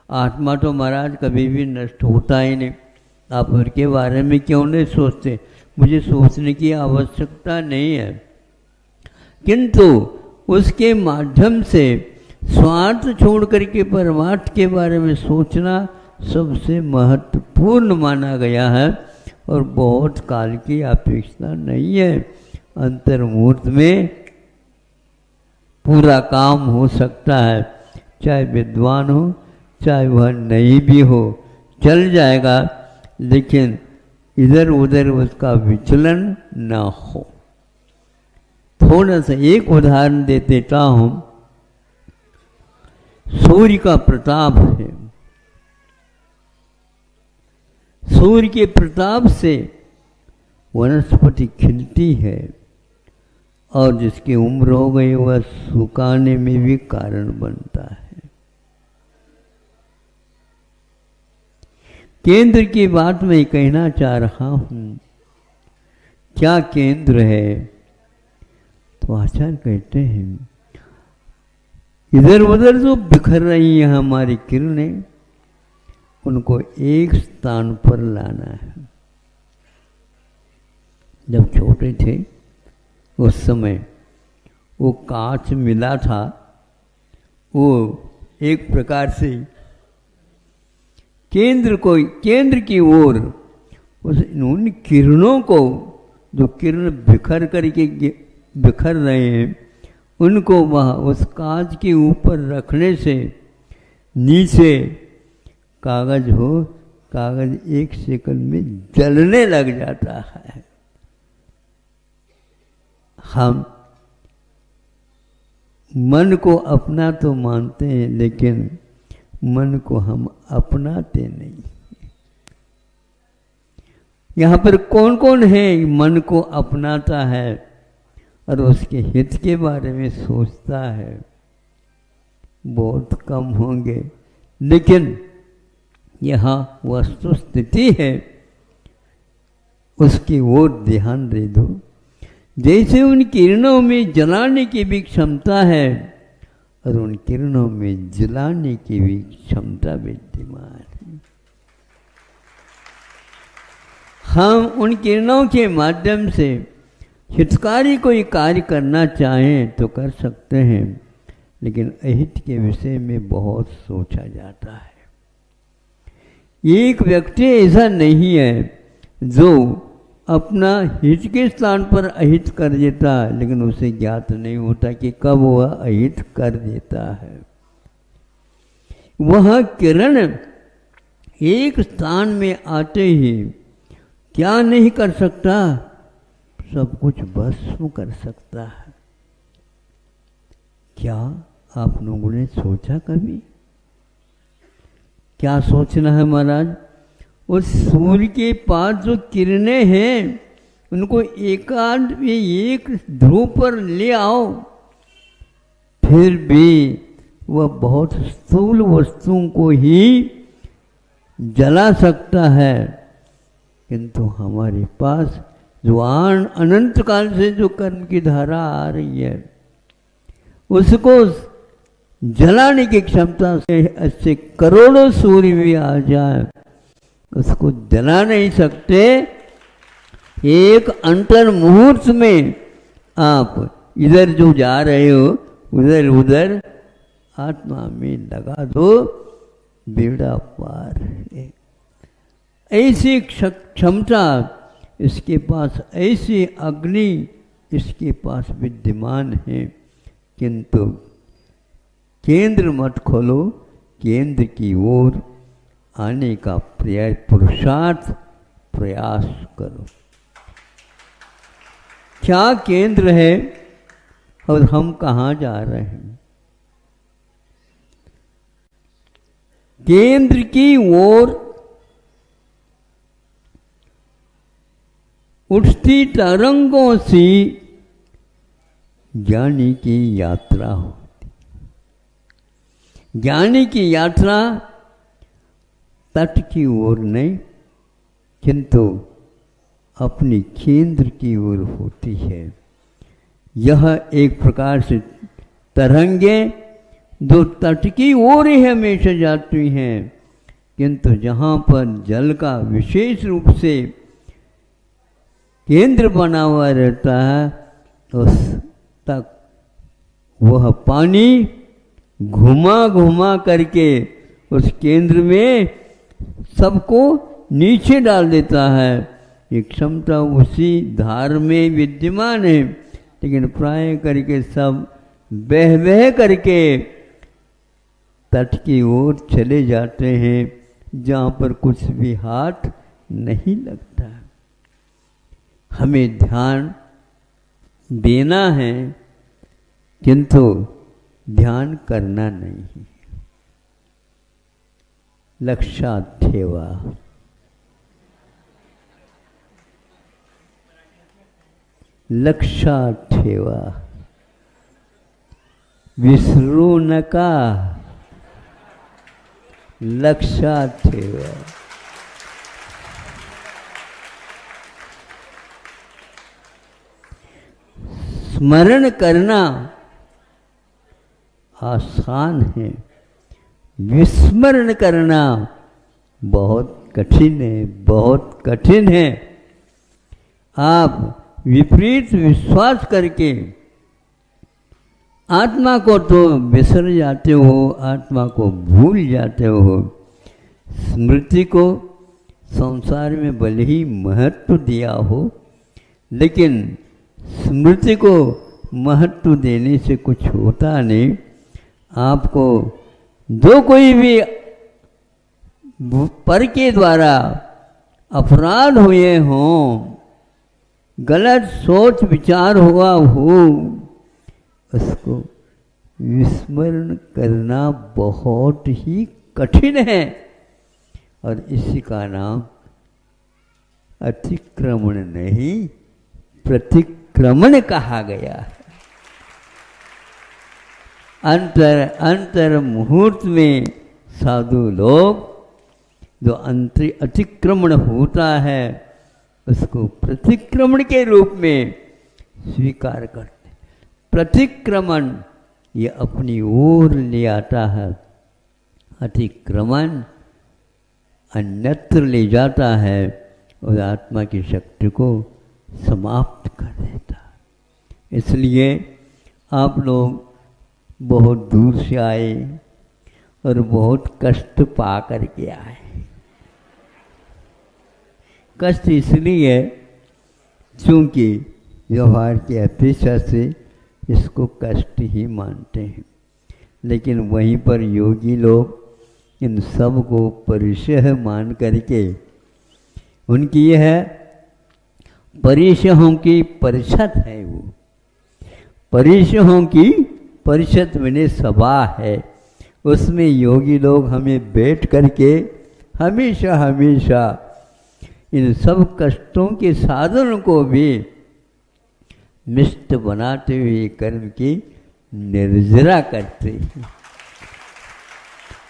आत्मा तो महाराज कभी भी नष्ट होता ही नहीं। आप उसके बारे में क्यों नहीं सोचते? मुझे सोचने की आवश्यकता नहीं है, किंतु उसके माध्यम से स्वार्थ छोड़ करके परमार्थ के बारे में सोचना सबसे महत्वपूर्ण माना गया है और बहुत काल की अपेक्षा नहीं है। अंतर्मुहूर्त में पूरा काम हो सकता है, चाहे विद्वान हो चाहे वह नहीं भी हो, चल जाएगा, लेकिन इधर उधर उसका विचलन ना हो। थोड़ा सा एक उदाहरण दे देता हूँ। सूर्य का प्रताप है, सूर्य के प्रताप से वनस्पति खिलती है और जिसकी उम्र हो गई वह सुखाने में भी कारण बनता है। केंद्र की बात मैं कहना चाह रहा हूं। क्या केंद्र है? तो आचार्य कहते हैं इधर उधर जो बिखर रही हैं हमारी किरणें, उनको एक स्थान पर लाना है। जब छोटे थे उस समय वो कांच मिला था, वो एक प्रकार से केंद्र की ओर उन किरणों को, जो किरण बिखर रहे हैं, उनको वहाँ उस कांच के ऊपर रखने से नीचे कागज हो, कागज एक सेकंड में जलने लग जाता है। हम मन को अपना तो मानते हैं, लेकिन मन को हम अपनाते नहीं। यहाँ पर कौन कौन है मन को अपनाता है और उसके हित के बारे में सोचता है? बहुत कम होंगे, लेकिन यहाँ वस्तु स्थिति है, उसकी ओर ध्यान दे दो। जैसे उन किरणों में जलाने की भी क्षमता है और उन किरणों में जलाने की भी क्षमता विद्यमान है। हम उन किरणों के माध्यम से हितकारी कोई कार्य करना चाहें तो कर सकते हैं, लेकिन अहित के विषय में बहुत सोचा जाता है। एक व्यक्ति ऐसा नहीं है जो अपना हित के स्थान पर अहित कर देता, लेकिन उसे ज्ञात नहीं होता कि कब वह अहित कर देता है। वह किरण एक स्थान में आते ही क्या नहीं कर सकता? सब कुछ भस्म कर सकता है। क्या आप लोगों ने सोचा कभी? क्या सोचना है महाराज? उस सूर्य के पास जो किरणें हैं उनको एक ध्रुव पर ले आओ, फिर भी वह बहुत स्थूल वस्तुओं को ही जला सकता है। किंतु हमारे पास जो अनंत काल से जो कर्म की धारा आ रही है, उसको जलाने की क्षमता से ऐसे करोड़ों सूर्य भी आ जाए, उसको जला नहीं सकते। एक अंतर मुहूर्त में आप इधर जो जा रहे हो उधर उधर आत्मा में लगा दो, बेड़ा पार है। ऐसी क्षमता इसके पास, ऐसी अग्नि इसके पास विद्यमान है। किंतु केंद्र मत खोलो, केंद्र की ओर आने का पुरुषार्थ प्रयास करो। क्या केंद्र है और हम कहाँ जा रहे हैं? केंद्र की ओर उठती तरंगों से ज्ञानी की यात्रा होती। ज्ञानी की यात्रा तट की ओर नहीं, किंतु अपनी केंद्र की ओर होती है। यह एक प्रकार से तरंगे जो तट की ओर ही हमेशा जाती हैं, किंतु जहाँ पर जल का विशेष रूप से केंद्र बना हुआ रहता है, उस तक वह पानी घुमा घुमा करके उस केंद्र में सबको नीचे डाल देता है। ये क्षमता उसी धार में विद्यमान है, लेकिन प्राय करके सब बह बह करके तट की ओर चले जाते हैं, जहाँ पर कुछ भी हाथ नहीं लगता। हमें ध्यान देना है, किंतु ध्यान करना नहीं। लक्षात ठेवा। लक्षात ठेवा, विसरू नका। लक्षात ठेवा। स्मरण करना आसान है, विस्मरण करना बहुत कठिन है, बहुत कठिन है। आप विपरीत विश्वास करके आत्मा को तो बिसर जाते हो, आत्मा को भूल जाते हो। स्मृति को संसार में भले ही महत्व दिया हो, लेकिन स्मृति को महत्व देने से कुछ होता नहीं। आपको जो कोई भी पर के द्वारा अपराध हुए हों, गलत सोच विचार हुआ हो, उसको विस्मरण करना बहुत ही कठिन है, और इसी का नाम अतिक्रमण नहीं, प्रतिक्रमण कहा गया है। अंतर मुहूर्त में साधु लोग जो अतिक्रमण होता है, उसको प्रतिक्रमण के रूप में स्वीकार करते। प्रतिक्रमण ये अपनी ओर ले आता है, अतिक्रमण अन्यत्र ले जाता है और आत्मा की शक्ति को समाप्त कर देता है। इसलिए आप लोग बहुत दूर से आए और बहुत कष्ट पा करके आए। कष्ट इसलिए क्योंकि व्यवहार की अपेक्षा से इसको कष्ट ही मानते हैं, लेकिन वहीं पर योगी लोग इन सब को परिचय मान करके, उनकी यह परिचयों की परिषद है, वो परिचयों की परिषद बने सभा है, उसमें योगी लोग हमें बैठ करके हमेशा हमेशा इन सब कष्टों के साधन को भी मिष्ट बनाते हुए कर्म की निर्जरा करते हैं।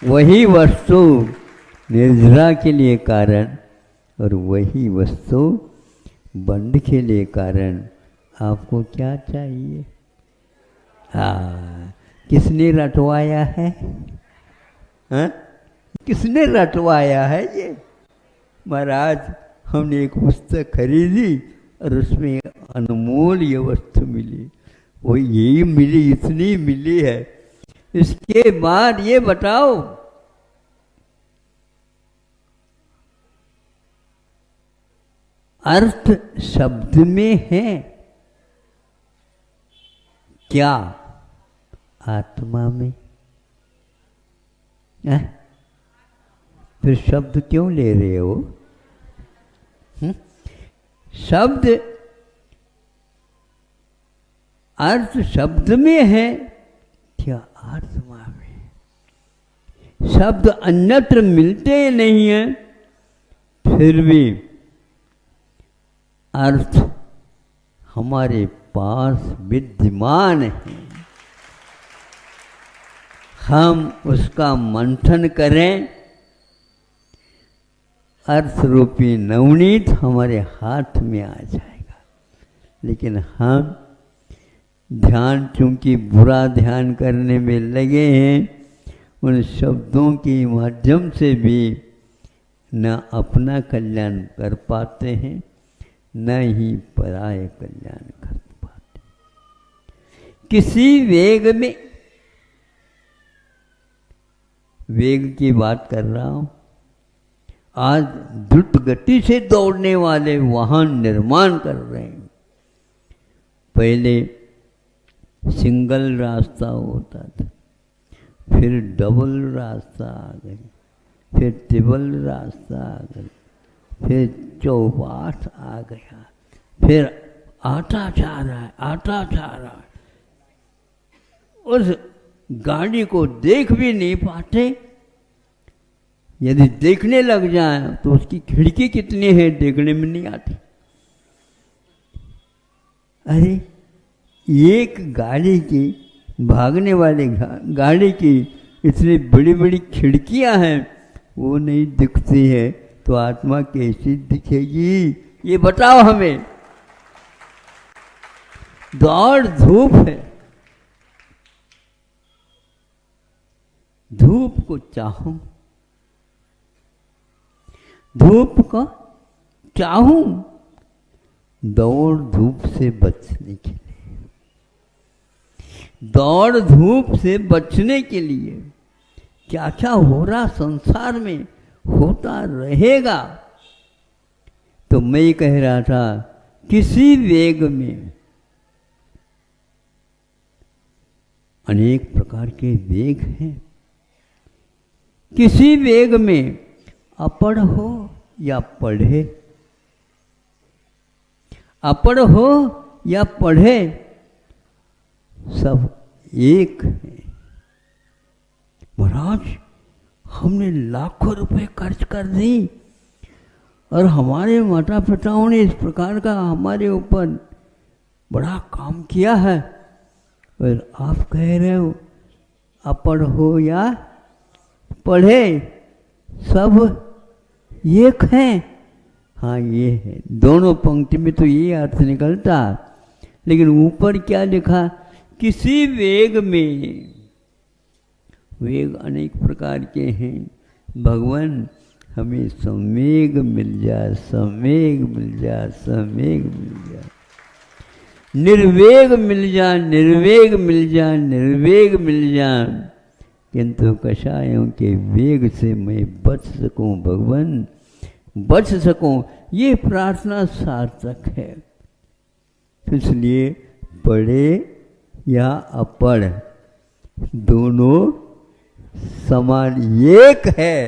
वही वस्तु निर्जरा के लिए कारण और वही वस्तु बंध के लिए कारण। आपको क्या चाहिए? किसने रटवाया है? हाँ? किसने रटवाया है ये? महाराज, हमने एक पुस्तक खरीदी और उसमें अनमोल ये वस्तु मिली, वो यही मिली, इतनी मिली है। इसके बाद ये बताओ, अर्थ शब्द में है क्या? आत्मा में? फिर शब्द क्यों ले रहे हो? शब्द अर्थ शब्द में है क्या आत्मा में? शब्द अन्यत्र मिलते नहीं हैं, फिर भी अर्थ हमारे पास विद्यमान है। हम उसका मंथन करें, अर्थ रूपी नवनीत हमारे हाथ में आ जाएगा। लेकिन हम ध्यान चूंकि बुरा ध्यान करने में लगे हैं, उन शब्दों के माध्यम से भी न अपना कल्याण कर पाते हैं, न ही पराय कल्याण कर पाते। किसी वेग में, वेग की बात कर रहा हूं, आज द्रुत गति से दौड़ने वाले वाहन निर्माण कर रहे हैं। पहले सिंगल रास्ता होता था, फिर डबल रास्ता आ गई, फिर ट्रिपल रास्ता आ गई, फिर चौपाट आ गया, फिर आता जा रहा है, आता जा रहा है। उस गाड़ी को देख भी नहीं पाते। यदि देखने लग जाए तो उसकी खिड़की कितनी है देखने में नहीं आती। अरे एक गाड़ी की, भागने वाले गाड़ी की इतनी बड़ी बड़ी खिड़कियां हैं, वो नहीं दिखती है, तो आत्मा कैसी दिखेगी? ये बताओ हमें। दौड़ धूप है, धूप को चाहूं, धूप को चाहूं, दौड़ धूप से बचने के लिए, दौड़ धूप से बचने के लिए क्या क्या हो रहा संसार में, होता रहेगा। तो मैं कह रहा था, किसी वेग में, अनेक प्रकार के वेग हैं, किसी वेग में अपढ़ हो या पढ़े, अपढ़ हो या पढ़े, सब एक है। महाराज, हमने लाखों रुपए खर्च कर दी और हमारे माता पिताओं ने इस प्रकार का हमारे ऊपर बड़ा काम किया है, और आप कह रहे हो अपढ़ हो या पढ़े, सब एक है। हाँ, ये है, दोनों पंक्ति में तो ये अर्थ निकलता। लेकिन ऊपर क्या लिखा? किसी वेग में। वेग अनेक प्रकार के हैं। भगवान हमें समेग मिल जाए, समेग मिल जाए, समेग मिल जाए, निर्वेग मिल जाए, निर्वेग मिल जाए, निर्वेग मिल जाए, किंतु कषायों के वेग से मैं बच सकूं, भगवान बच सकूं, ये प्रार्थना सार्थक है। इसलिए पढ़े या अपढ़, दोनों समान एक है।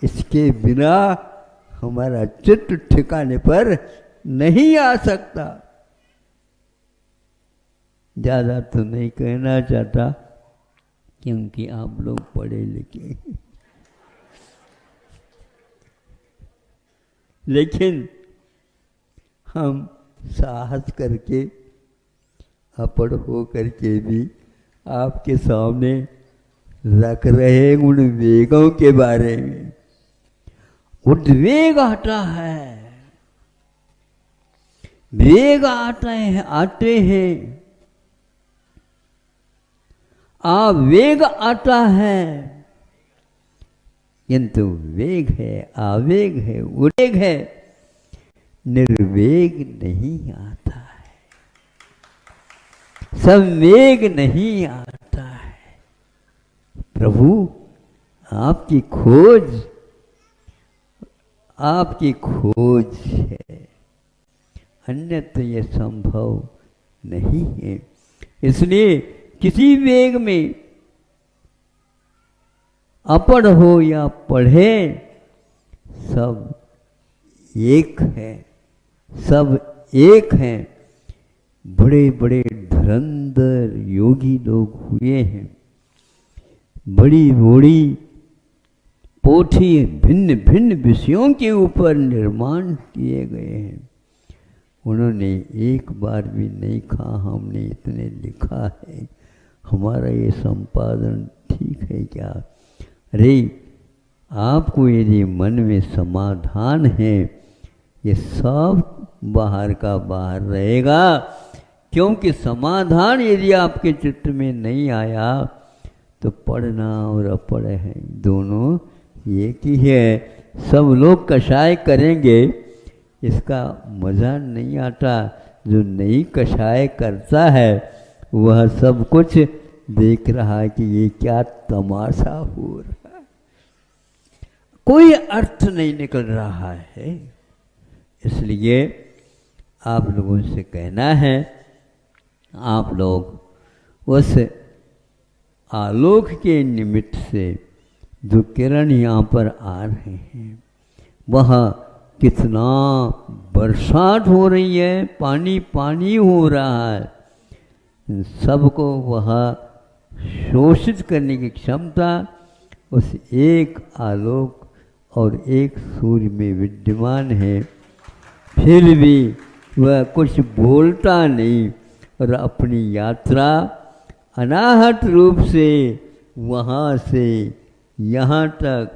इसके बिना हमारा चित्त ठिकाने पर नहीं आ सकता। ज्यादा तो नहीं कहना चाहता, क्योंकि आप लोग पढ़े लिखे, लेकिन हम साहस करके, अपढ़ हो करके भी आपके सामने रख रहे उन वेगों के बारे में। उद्वेग आता है, वेग आते हैं, आवेग आता है, किंतु वेग है, आवेग है, उद्वेग है, निर्वेग नहीं आता है, संवेग नहीं आता है। प्रभु आपकी खोज, आपकी खोज है, अन्यथा यह संभव नहीं है। इसलिए किसी वेग में अपढ़ हो या पढ़े, सब एक है, सब एक हैं। बड़े बड़े धुरंधर योगी लोग हुए हैं, बड़ी बड़ी पोथी भिन्न भिन्न विषयों के ऊपर निर्माण किए गए हैं। उन्होंने एक बार भी नहीं कहा हमने इतने लिखा है, हमारा ये संपादन ठीक है क्या? अरे आपको यदि मन में समाधान है, ये सब बाहर का बाहर रहेगा, क्योंकि समाधान यदि आपके चित्त में नहीं आया तो पढ़ना और अपढ़ है दोनों एक ही है। सब लोग कषाय करेंगे, इसका मज़ा नहीं आता। जो नहीं कषाय करता है वह सब कुछ देख रहा है कि ये क्या तमाशा हो रहा है, कोई अर्थ नहीं निकल रहा है। इसलिए आप लोगों से कहना है, आप लोग उस आलोक के निमित्त से जो किरण यहाँ पर आ रहे हैं, वह कितना बरसात हो रही है, पानी पानी हो रहा है, इन सबको वह शोषित करने की क्षमता उस एक आलोक और एक सूर्य में विद्यमान है। फिर भी वह कुछ बोलता नहीं और अपनी यात्रा अनाहत रूप से वहाँ से यहाँ तक,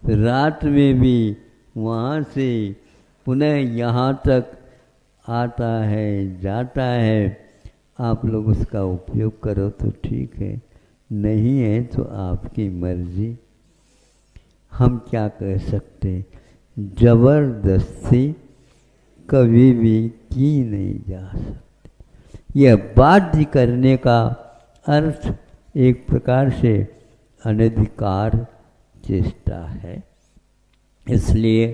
रात में भी वहाँ से पुनः यहाँ तक आता है जाता है। आप लोग उसका उपयोग करो तो ठीक है, नहीं है तो आपकी मर्जी। हम क्या कह सकते, जबरदस्ती कभी भी की नहीं जा सकती। यह बाध्य करने का अर्थ एक प्रकार से अनधिकार चेष्टा है। इसलिए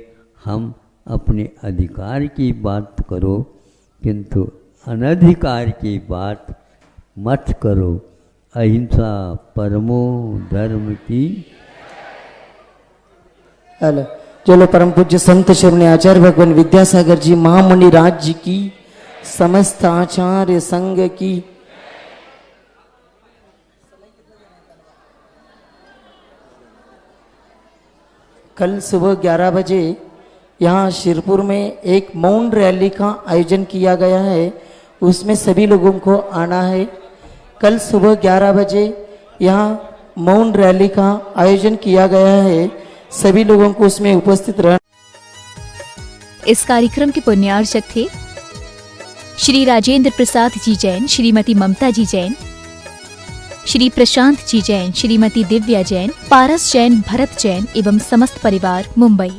हम अपने अधिकार की बात करो, किंतु अनधिकार की बात मत करो। अहिंसा परमो धर्म की। हेलो, चलो परम पूज्य संत शिरोमणि आचार्य भगवान विद्यासागर जी महामुनि राज जी की, समस्त आचार्य संघ की। कल सुबह 11 बजे यहाँ शिरपुर में एक मौन रैली का आयोजन किया गया है, उसमें सभी लोगों को आना है। कल सुबह 11 बजे यहाँ मौन रैली का आयोजन किया गया है, सभी लोगों को उसमें उपस्थित रहना। इस कार्यक्रम के पुण्यार्चक थे श्री राजेंद्र प्रसाद जी जैन, श्रीमती ममता जी जैन, श्री प्रशांत जी जैन, श्रीमती दिव्या जैन, पारस जैन, भरत जैन एवं समस्त परिवार, मुंबई।